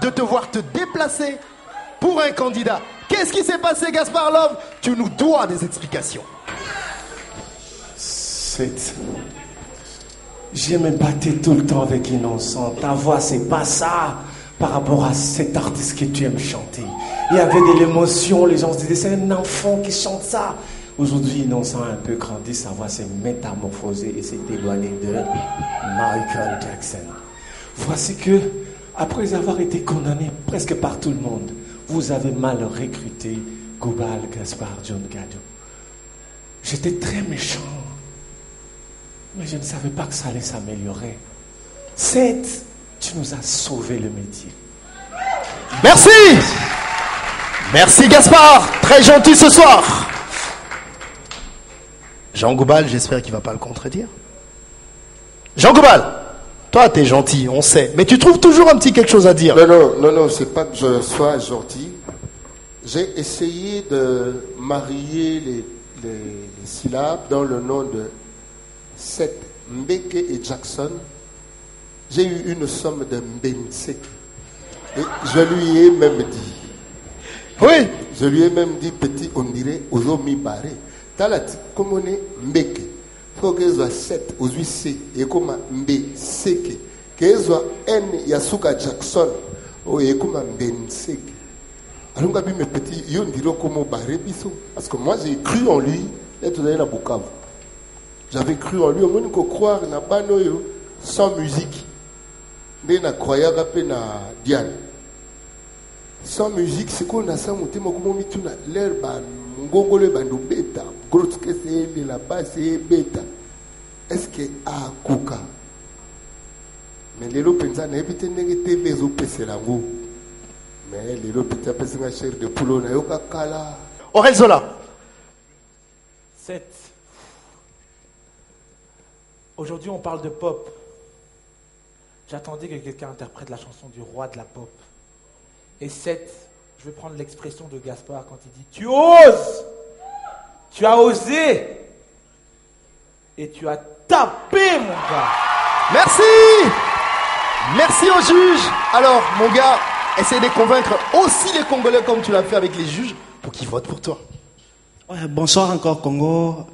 de te voir te déplacer pour un candidat. Qu'est-ce qui s'est passé, Gaspard Love? Tu nous dois des explications. J'ai me battu tout le temps avec Innocent. Ta voix, c'est pas ça par rapport à cet artiste que tu aimes chanter. Il y avait de l'émotion, les gens se disaient c'est un enfant qui chante ça. Aujourd'hui, Innocent a un peu grandi, sa voix s'est métamorphosée et s'est éloignée de Michael Jackson. Voici que, après avoir été condamné presque par tout le monde, vous avez mal recruté Goubal, Gaspard, John Gado. J'étais très méchant, mais je ne savais pas que ça allait s'améliorer. Seth, tu nous as sauvé le métier. Merci. Merci Gaspard, très gentil ce soir. Jean Goubal, j'espère qu'il ne va pas le contredire. Jean Goubal, toi t'es gentil, on sait, mais tu trouves toujours un petit quelque chose à dire. Non, c'est pas que je sois gentil. J'ai essayé de marier les syllabes dans le nom de Seth Mbeke et Jackson. J'ai eu une somme de Mbensek. Et je lui ai même dit. Oui. Je lui ai même dit, petit, on dirait, Ozomi Baré. Talat, comme on est Mbeke. Il faut que soit 7 aux 8C. Et comme Mbeseke. Que soit N Yasuka Jackson. Et comme Mbenseke. Alors, on a vu mes petits, on dirait comme Baré Bissou. Parce que moi, j'ai cru en lui. Être dans la Bukavu. J'avais cru en lui. On peut croire na banoyo sans musique. Mais na croyant rappelé na Diane. Sans musique, c'est qu'on a ça monté mon comment tu na l'air ban ngongole bando beta. Grosse que c'est la base c'est beta. Est-ce que a kuka? Mais les lots pensa na éviter négatif les autres c'est la ngou. Mais les lots pensa pensa na chair de poulo na yoka kala. Aurel Zola. 7. Aujourd'hui, on parle de pop. J'attendais que quelqu'un interprète la chanson du roi de la pop. Et 7, je vais prendre l'expression de Gaspard quand il dit « Tu oses! Tu as osé! Et tu as tapé, mon gars! » Merci! Merci aux juges. Alors, mon gars, essaie de convaincre aussi les Congolais comme tu l'as fait avec les juges pour qu'ils votent pour toi. Ouais, bonsoir encore, Congo.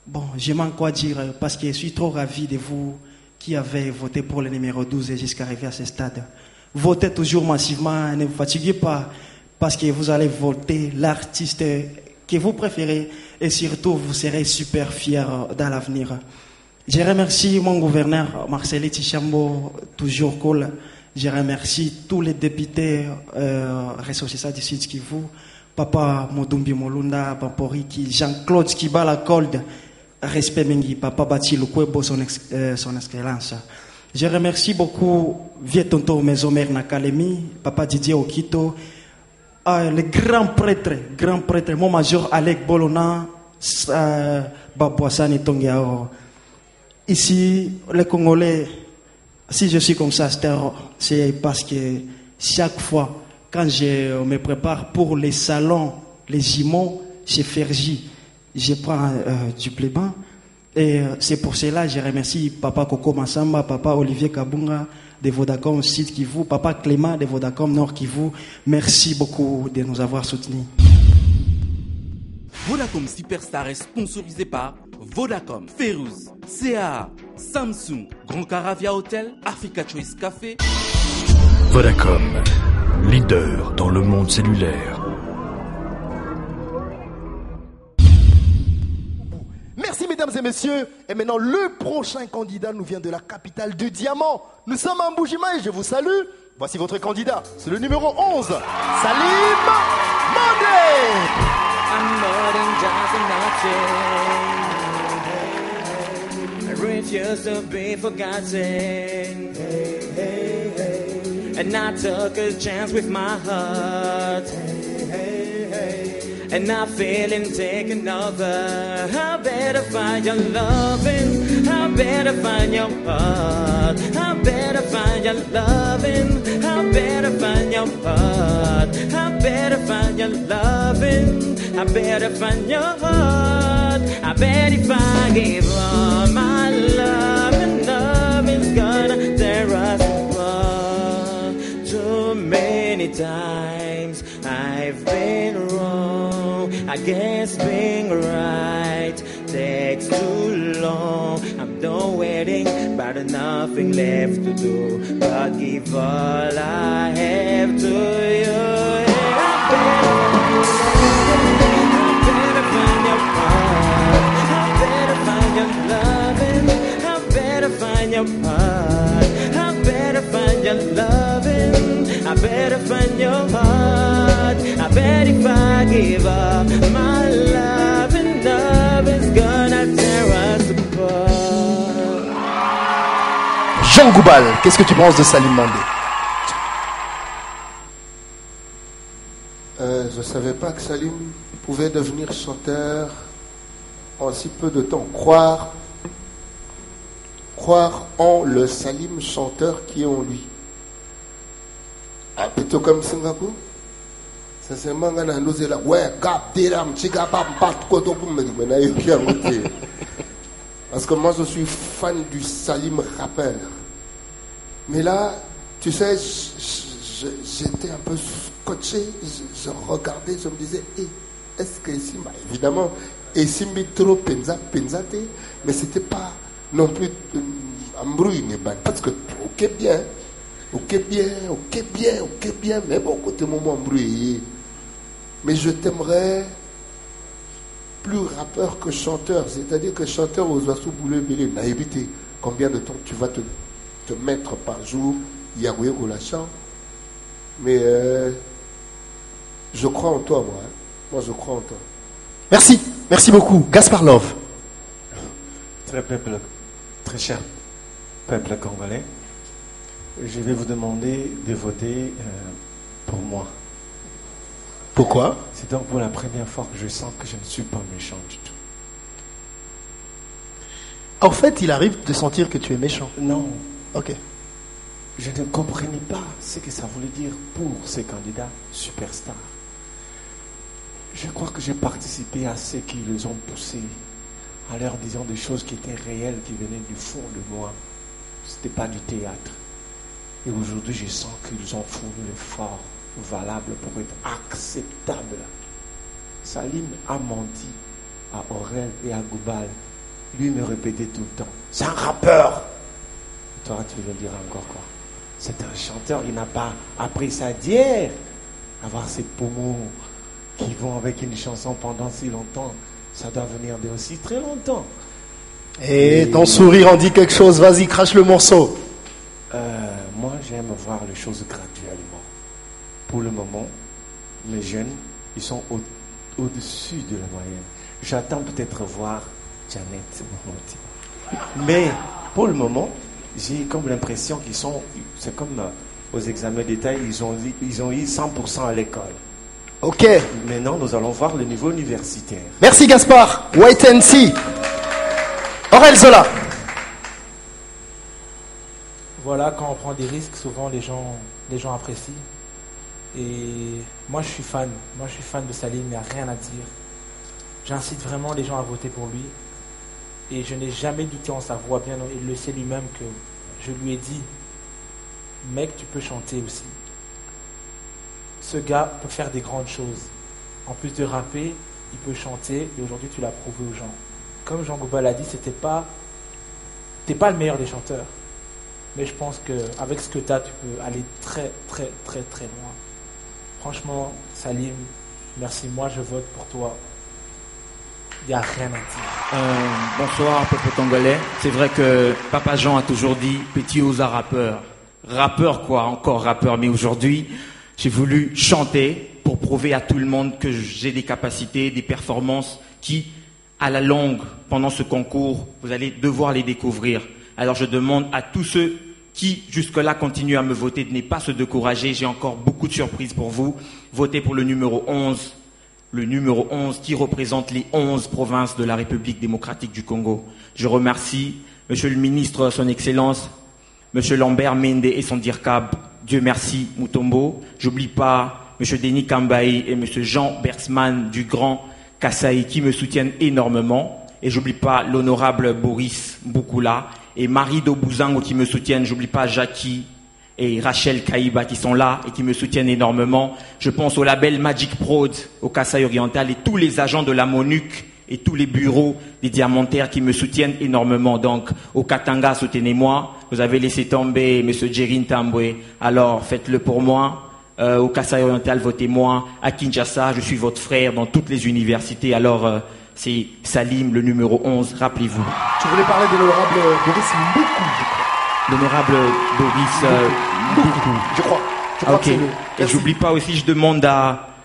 Bon, je m'en quoi dire parce que je suis trop ravi de vous qui avez voté pour le numéro 12 et jusqu'à arriver à ce stade. Votez toujours massivement, ne vous fatiguez pas parce que vous allez voter l'artiste que vous préférez et surtout vous serez super fiers dans l'avenir. Je remercie mon gouverneur Marcel Tichambo, toujours cool. Je remercie tous les députés ressortissants du Sud Kivu, Papa Modumbi Molunda, Papa Riki, Jean-Claude Kibala Cold, respect Mengi, Papa Bati Lukwebo, son excellence. Je remercie beaucoup Vieux Tonto Maison-Mère Nakalemi, Papa Didier Okito, le grand prêtre, mon major Alec Bolona, Babouassani Tongiao. Ici, les Congolais, si je suis comme ça, c'est parce que chaque fois, quand je me prépare pour les salons, les gimons, chez Fergie, je prends du pléban. Et c'est pour cela que je remercie Papa Coco Massamba, Papa Olivier Kabunga de Vodacom Sud Kivu, Papa Clément de Vodacom Nord Kivu. Merci beaucoup de nous avoir soutenus. Vodacom Superstar est sponsorisé par Vodacom, Férouz, CA, Samsung, Grand Caravia Hotel, Africa Choice Café. Vodacom, leader dans le monde cellulaire. Merci mesdames et messieurs. Et maintenant, le prochain candidat nous vient de la capitale du diamant. Nous sommes à Mboujima et je vous salue. Voici votre candidat. C'est le numéro 11, Salim Mandé. I'm more than just a nothing. I refuse to be forgotten. And I took a chance with my heart. And I feeling taken over. I better find your loving. I better find your heart. I better find your loving. I better find your heart. I better find your loving. I better find your heart. I bet if I give all my love, and love is gonna tear us apart. Too many times I've been wrong. I guess being right takes too long. I'm done waiting, but nothing left to do but give all I have to you. I better find your loving. I better find your heart. I better find your loving. I better find your heart. I bet if I give up my love, and love is gonna tear us apart. Jean Goubal, qu'est-ce que tu penses de Salim Mandé? Je ne savais pas que Salim pouvait devenir chanteur en si peu de temps. Croire en le Salim chanteur qui est en lui. Ah, plutôt comme Singapour. Sincèrement, nous là, ouais, parce que moi je suis fan du Salim rappeur. Mais là, tu sais, j'étais un peu scotché, je regardais, je me disais, est-ce que ici, bah, évidemment, ici, trop penzate, mais c'était pas non plus un bruit, parce que, ok bien, mais bon, côté moment embrouillé. Mais je t'aimerais plus rappeur que chanteur, c'est-à-dire que chanteur aux oiseaux bouleux belé, n'a évité combien de temps tu vas te mettre par jour, Yahweh ou la chant. Mais je crois en toi, moi. Hein. Moi, je crois en toi. Merci beaucoup. Gaspard Love. Très cher peuple congolais, je vais vous demander de voter pour moi. Pourquoi? C'est donc pour la première fois que je sens que je ne suis pas méchant du tout. En fait, il arrive de sentir que tu es méchant. Non. Ok. Je ne comprenais pas ce que ça voulait dire pour ces candidats superstars. Je crois que j'ai participé à ceux qui les ont poussés, en leur disant des choses qui étaient réelles, qui venaient du fond de moi. Ce n'était pas du théâtre. Et aujourd'hui, je sens qu'ils ont fourni l'effort valable pour être acceptable. Salim a menti à Aurel et à Goubal. Lui me répétait tout le temps, c'est un rappeur. Toi, tu veux dire encore quoi? C'est un chanteur, il n'a pas appris ça d'hier. Avoir ses poumons qui vont avec une chanson pendant si longtemps, ça doit venir de aussi très longtemps. Et ton sourire en dit quelque chose, vas-y, crache le morceau. Moi, j'aime voir les choses graduellement. Pour le moment, mes jeunes, ils sont au-dessus de la moyenne. J'attends peut-être voir Janet monter. Mais pour le moment, j'ai comme l'impression qu'ils sont, c'est comme aux examens d'État, ils ont eu 100% à l'école. Ok. Maintenant, nous allons voir le niveau universitaire. Merci Gaspard. Wait and see. Aurel Zola. Voilà, quand on prend des risques, souvent les gens apprécient. Et moi je suis fan de Salim, il n'y a rien à dire. J'incite vraiment les gens à voter pour lui. Et je n'ai jamais douté en sa voix, bien il le sait lui-même que je lui ai dit, mec, tu peux chanter aussi. Ce gars peut faire des grandes choses. En plus de rapper, il peut chanter et aujourd'hui tu l'as prouvé aux gens. Comme Jean Goubal a dit, t'es pas le meilleur des chanteurs. Mais je pense qu'avec ce que tu as, tu peux aller très très très très loin. Franchement, Salim, merci, moi je vote pour toi. Il n'y a rien à dire. Bonsoir, peuple congolais. C'est vrai que Papa Jean a toujours dit petit Osa rappeur. Rappeur quoi, encore rappeur. Mais aujourd'hui, j'ai voulu chanter pour prouver à tout le monde que j'ai des capacités, des performances qui, à la longue, pendant ce concours, vous allez devoir les découvrir. Alors je demande à tous ceux qui jusque-là continuent à me voter de ne pas se décourager. J'ai encore beaucoup de surprises pour vous. Votez pour le numéro 11. Le numéro 11 qui représente les 11 provinces de la République démocratique du Congo. Je remercie Monsieur le ministre, son Excellence, Monsieur Lambert Mende et son DIRCAB. Dieu merci, Mutombo. J'oublie pas Monsieur Denis Kambaï et Monsieur Jean Bergsman du Grand Kasaï qui me soutiennent énormément. Et j'oublie pas l'honorable Boris Boukoula et Marie Dobouzango qui me soutiennent. J'oublie pas Jackie et Rachel Kaïba qui sont là et qui me soutiennent énormément. Je pense au label Magic Prod, au Kasaï Oriental et tous les agents de la MONUC et tous les bureaux des diamantaires qui me soutiennent énormément. Donc, au Katanga, soutenez-moi. Vous avez laissé tomber M. Djerin Tambwe. Alors, faites-le pour moi. Au Kasaï Oriental, votez-moi. À Kinshasa, je suis votre frère dans toutes les universités. Alors, c'est Salim, le numéro 11. Rappelez-vous. Tu voulais parler de l'honorable Boris Mboukou, je crois. L'honorable Boris Mboukou. Je crois. Ok. Et j'oublie pas aussi,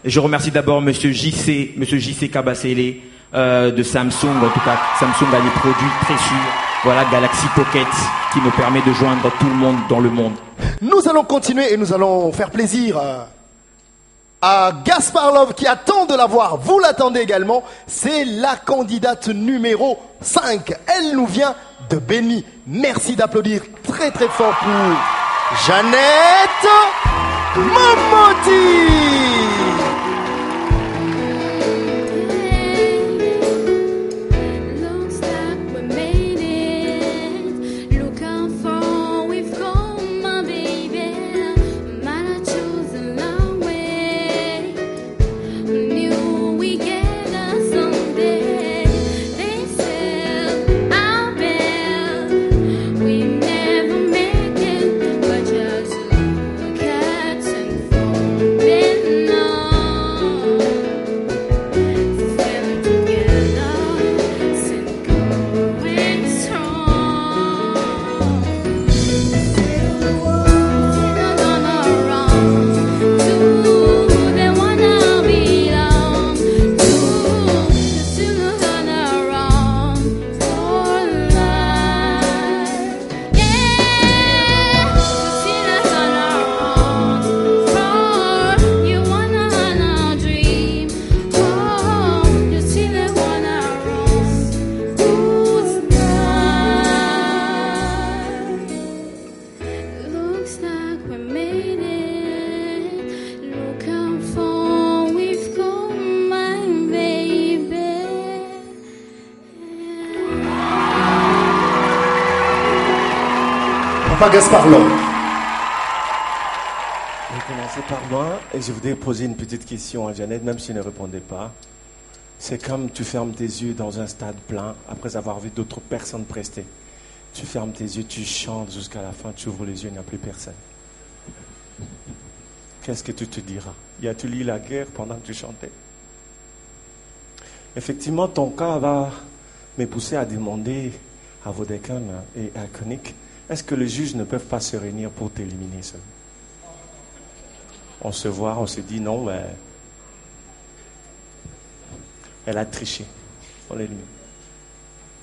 je remercie d'abord Monsieur JC Kabasele de Samsung. En tout cas, Samsung a des produits très sûrs. Voilà, Galaxy Pocket qui me permet de joindre tout le monde dans le monde. Nous allons continuer et nous allons faire plaisir à Gaspard Love qui attend de la voir. Vous l'attendez également. C'est la candidate numéro 5. Elle nous vient de Béni. Merci d'applaudir très très fort pour Jeannette Momodi. Gaspard Love. Je vais commencer par moi et je voudrais poser une petite question à Jeannette, même si elle ne répondait pas. C'est comme tu fermes tes yeux dans un stade plein après avoir vu d'autres personnes prester. Tu fermes tes yeux, tu chantes jusqu'à la fin, tu ouvres les yeux, il n'y a plus personne. Qu'est-ce que tu te diras? Y a-t-il eu la guerre pendant que tu chantais? Effectivement, ton cas va me pousser à demander à Vodacom et à Koenig, est-ce que les juges ne peuvent pas se réunir pour t'éliminer seul? On se voit, on se dit non, ben, elle a triché. On l'élimine.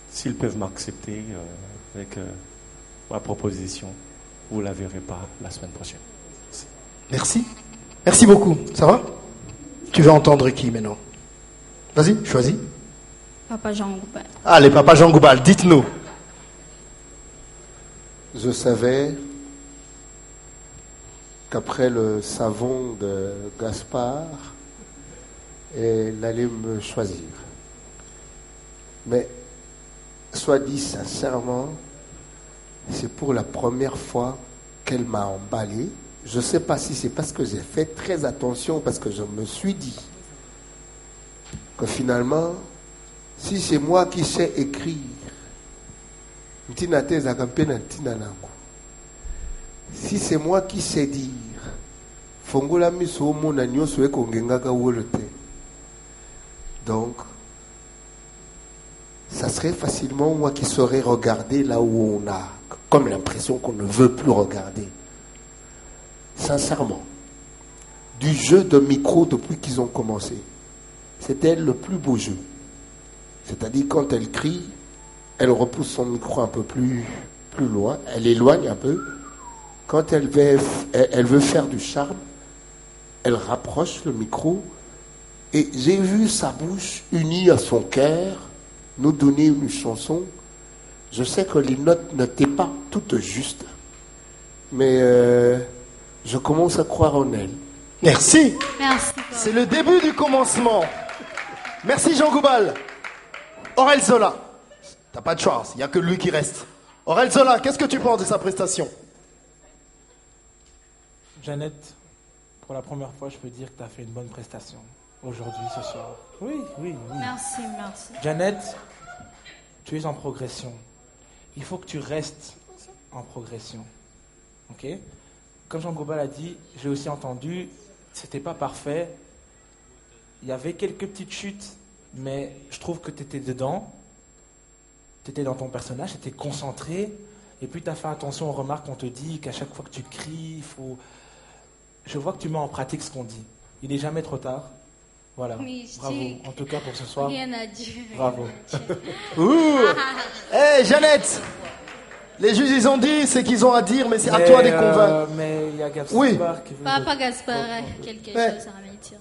S'ils peuvent m'accepter avec ma proposition, vous ne la verrez pas la semaine prochaine. Merci. Merci beaucoup. Ça va? Tu veux entendre qui maintenant? Vas-y, choisis. Papa Jean Goubal. Allez, Papa Jean Goubal, dites-nous. Je savais qu'après le savon de Gaspard, elle allait me choisir. Mais, soit dit sincèrement, c'est pour la première fois qu'elle m'a emballé. Je ne sais pas si c'est parce que j'ai fait très attention, parce que je me suis dit que finalement, si c'est moi qui sais écrire, si c'est moi qui sais dire, donc, ça serait facilement moi qui saurais regarder là où on a comme l'impression qu'on ne veut plus regarder. Sincèrement, du jeu de micro depuis qu'ils ont commencé, c'était le plus beau jeu. C'est-à-dire quand elle crie, elle repousse son micro un peu plus loin, elle éloigne un peu. Quand elle veut faire du charme, elle rapproche le micro. Et j'ai vu sa bouche unie à son cœur nous donner une chanson. Je sais que les notes n'étaient pas toutes justes, mais je commence à croire en elle. Merci. Merci. C'est le début du commencement. Merci Jean Goubal. Aurel Zola. T'as pas de chance, il n'y a que lui qui reste. Aurel Zola, qu'est-ce que tu penses de sa prestation? Jeannette, pour la première fois, je peux dire que tu as fait une bonne prestation aujourd'hui, ce soir. Oui. Merci, merci. Jeannette, tu es en progression. Il faut que tu restes en progression. Ok? Comme Jean Goubal a dit, j'ai aussi entendu, c'était pas parfait. Il y avait quelques petites chutes, mais je trouve que tu étais dedans. Tu étais dans ton personnage, tu étais concentré. Et puis tu as fait attention aux remarques qu'on te dit, qu'à chaque fois que tu cries, il faut... Je vois que tu mets en pratique ce qu'on dit. Il n'est jamais trop tard. Voilà. Oui, bravo. En tout cas pour ce soir. Rien à dire. Bravo. Hey, Jeannette, les juges ils ont dit ce qu'ils ont à dire, mais c'est à toi de les convaincre. Mais il y a Gaspard qui veut... Papa Gaspard a quelque chose à me dire.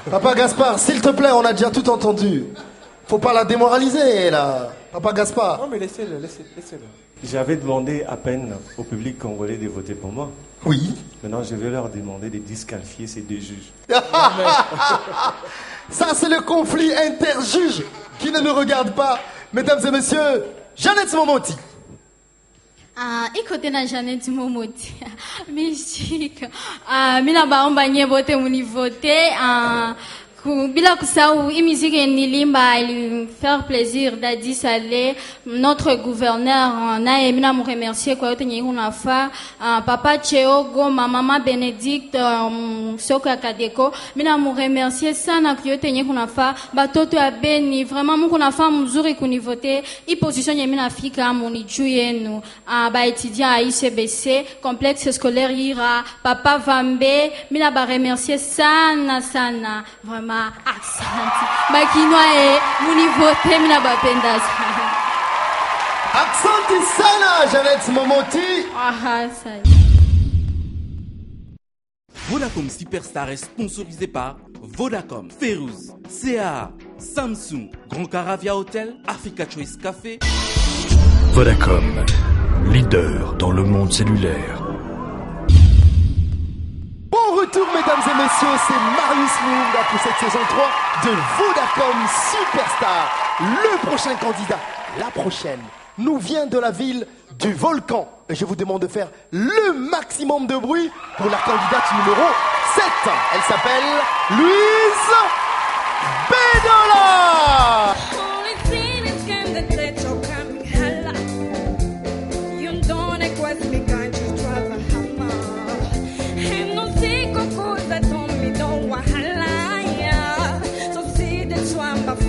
Papa Gaspard, s'il te plaît, on a déjà tout entendu. Faut pas la démoraliser, là. Papa Gaspard. Non, mais laissez-le. J'avais demandé à peine au public congolais de voter pour moi. Oui. Maintenant, je vais leur demander de disqualifier ces deux juges. Ça, c'est le conflit interjuge qui ne nous regarde pas. Mesdames et messieurs, Jeannette Momoti. Iko tena Jeannette Momoti. Mystique. Mina baomba nyebote munivote. Bila kusahau hii muziki nilimba ili faire plaisir d'Adi Saleh, notre gouverneur, naye mina mu remercier kwa yote nyenye unafa, papa Cheogo, mama Benedict, soko ya Kadeko, mina mu remercier sana kwa yote nyenye unafa, batoto ya Beni, vraiment mungu nafa mzuri kunivote, hii position yenye mina fika muniju yenu, ba étudiant à ICBC, complexe scolaire Ira, papa Vambe, mina ba remercier sana, vraiment. Asante. Bakinwa munivote mina bapenda sana. Asante sana Jeannette Momoti. Asante. Vodacom Superstar est sponsorisé par Vodacom, Férouz, CA, Samsung, Grand Caravia Hotel, Africa Choice Café. Vodacom, leader dans le monde cellulaire. Bon retour mesdames et messieurs, c'est Marius Mounda pour cette saison 3 de Vodacom Superstar. Le prochain candidat, la prochaine, nous vient de la ville du Volcan. Et je vous demande de faire le maximum de bruit pour la candidate numéro 7. Elle s'appelle Louise Bedola. I'm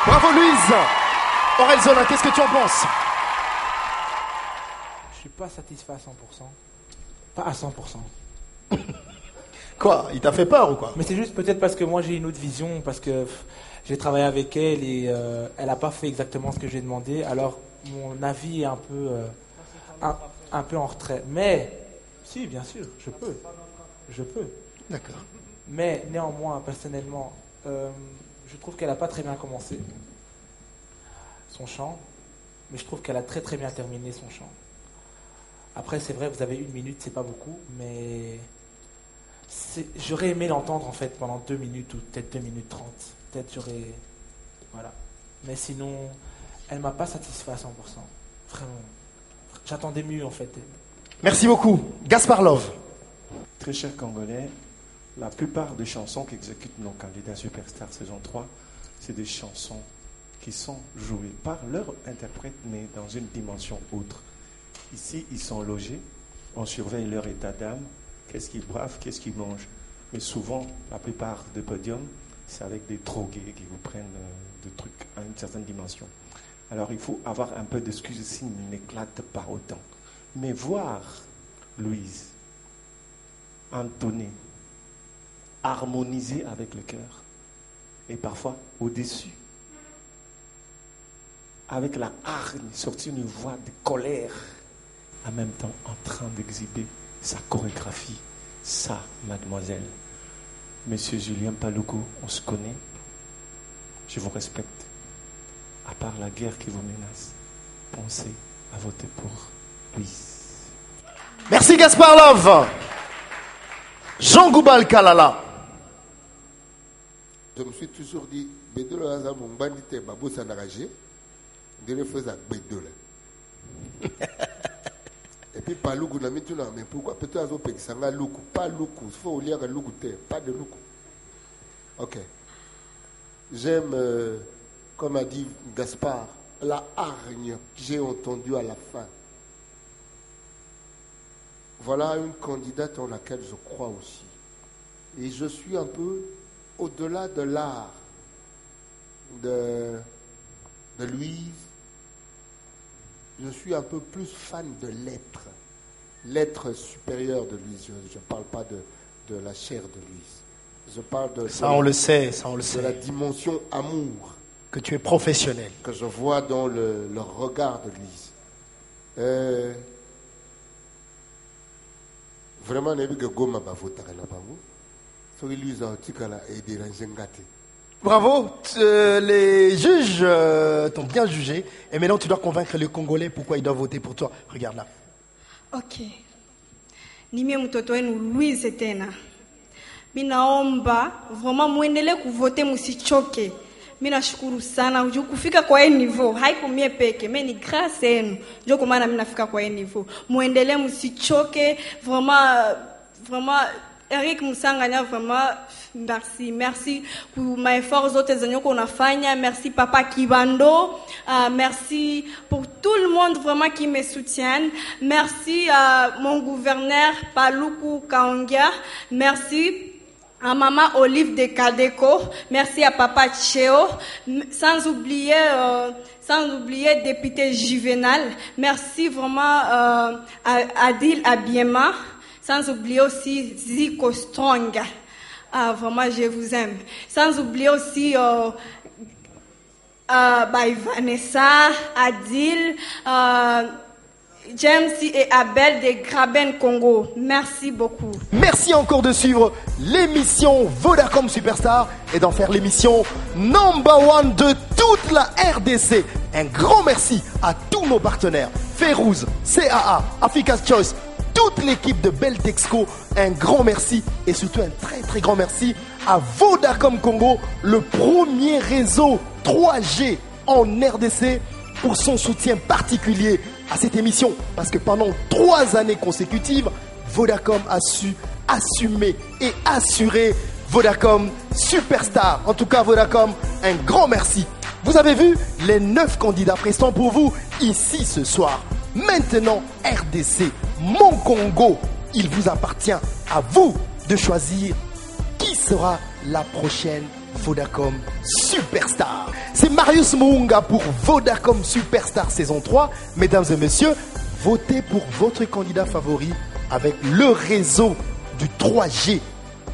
Bravo Louise. Aurel Zola, qu'est-ce que tu en penses? Je suis pas satisfait à 100%. Pas à 100%. Quoi? Il t'a fait peur ou quoi? Mais c'est juste peut-être parce que moi j'ai une autre vision, parce que j'ai travaillé avec elle et elle n'a pas fait exactement ce que j'ai demandé. Alors mon avis est un peu en retrait. Mais, si, bien sûr, je peux. D'accord. Mais néanmoins, personnellement, je trouve qu'elle n'a pas très bien commencé son chant, mais je trouve qu'elle a très très bien terminé son chant. Après, c'est vrai, vous avez 1 minute, c'est pas beaucoup, mais j'aurais aimé l'entendre en fait pendant 2 minutes ou peut-être 2 minutes 30. Peut-être j'aurais. Voilà. Mais sinon, elle m'a pas satisfait à 100%. Vraiment. J'attendais mieux en fait. Merci beaucoup. Gaspard Love. Très chers Congolais, la plupart des chansons qu'exécutent nos candidats Superstar saison 3, c'est des chansons qui sont jouées par leur interprète, mais dans une dimension autre. Ici, ils sont logés, on surveille leur état d'âme, qu'est-ce qu'ils boivent, qu'est-ce qu'ils mangent. Mais souvent, la plupart des podiums, c'est avec des drogués qui vous prennent des trucs à une certaine dimension. Alors, il faut avoir un peu d'excuses s'ils n'éclatent pas autant. Mais voir Louise entonner, harmoniser avec le cœur, et parfois au-dessus, avec la hargne, sortir une voix de colère, en même temps en train d'exhiber sa chorégraphie, ça, mademoiselle. Monsieur Julien Paluku, on se connaît, je vous respecte. À part la guerre qui vous menace, pensez à voter pour Louise. Merci Gaspard Love. Jean Goubal Kalala. Je me suis toujours dit, Bédolo Aza mon bandité, Babo Sanaragé, de le faire Bédolo. Et puis Paloukou n'a mis tout là, mais pourquoi peut-être Azo Pekisanga Loukou, pas Loukou, il faut lire Loukou, pas de Loukou. Ok. J'aime, comme a dit Gaspard, la hargne que j'ai entendue à la fin. Voilà une candidate en laquelle je crois aussi. Et je suis un peu au-delà de l'art de Louise. Je suis un peu plus fan de l'être. L'être supérieur de Louise. Je ne parle pas de la chair de Louise. Je parle de... Ça, on le sait. De la dimension amour. Que tu es professionnel. Que je vois dans le regard de Louise. Vraiment, je que Goma va voter à la bango. So Louise a aidé à Bravo, les juges t'ont bien jugé. Et maintenant, tu dois convaincre les Congolais pourquoi ils doivent voter pour toi. Regarde là. Ok. Nimie mtoto wenu Louise tena. Minaomba vraiment muendelee kuvote, msichoke. Mimi nashukuru sana ujue kufika kwa hii niveau haiko mie peke, mimi ni grâce yenu ndio kwa maana mimi nafika kwa hii niveau. Muendelee msichoke, vraiment Eric Musanganya, vraiment merci pour mes efforts zote zenye unafanya, merci papa Kibando, merci pour tout le monde vraiment qui me soutient, merci à mon gouverneur Paluku Kaongia, merci à maman Olive de Kadeko, merci à papa Cheo, sans oublier député Juvenal, merci vraiment à Adil Abiema, sans oublier aussi Zico Strong. Vraiment, je vous aime. Sans oublier aussi Vanessa, Adil, James et Abel de Graben Congo. Merci beaucoup. Merci encore de suivre l'émission Vodacom Superstar et d'en faire l'émission #1 de toute la RDC. Un grand merci à tous nos partenaires. Férouz, CAA, Africa's Choice, toute l'équipe de Beltexco, un grand merci et surtout un très très grand merci à Vodacom Congo, le premier réseau 3G en RDC, pour son soutien particulier à cette émission. Parce que pendant 3 années consécutives, Vodacom a su assumer et assurer Vodacom Superstar. En tout cas, Vodacom, un grand merci. Vous avez vu les 9 candidats prestants pour vous ici ce soir. Maintenant, RDC, mon Congo, il vous appartient à vous de choisir qui sera la prochaine Vodacom Superstar. C'est Marius Mounga pour Vodacom Superstar saison 3. Mesdames et messieurs, votez pour votre candidat favori avec le réseau du 3G.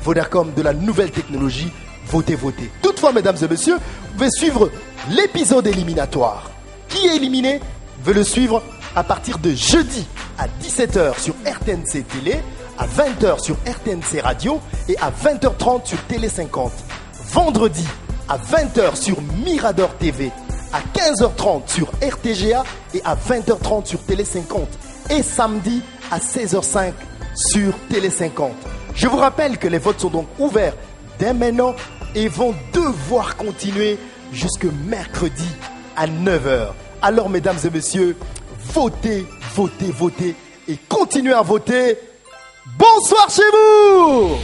Vodacom, de la nouvelle technologie. Votez, votez. Toutefois, mesdames et messieurs, vous pouvez suivre l'épisode éliminatoire. Qui est éliminé? Vous le suivre à partir de jeudi à 17h sur RTNC Télé, à 20h sur RTNC Radio et à 20h30 sur Télé 50. Vendredi à 20h sur Mirador TV, à 15h30 sur RTGA et à 20h30 sur Télé 50. Et samedi à 16h05 sur Télé 50. Je vous rappelle que les votes sont donc ouverts dès maintenant et vont devoir continuer jusque mercredi à 9h. Alors, mesdames et messieurs, votez, votez, votez et continuez à voter. Bonsoir chez vous!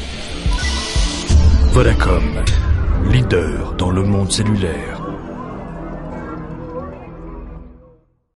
Vodacom, leader dans le monde cellulaire.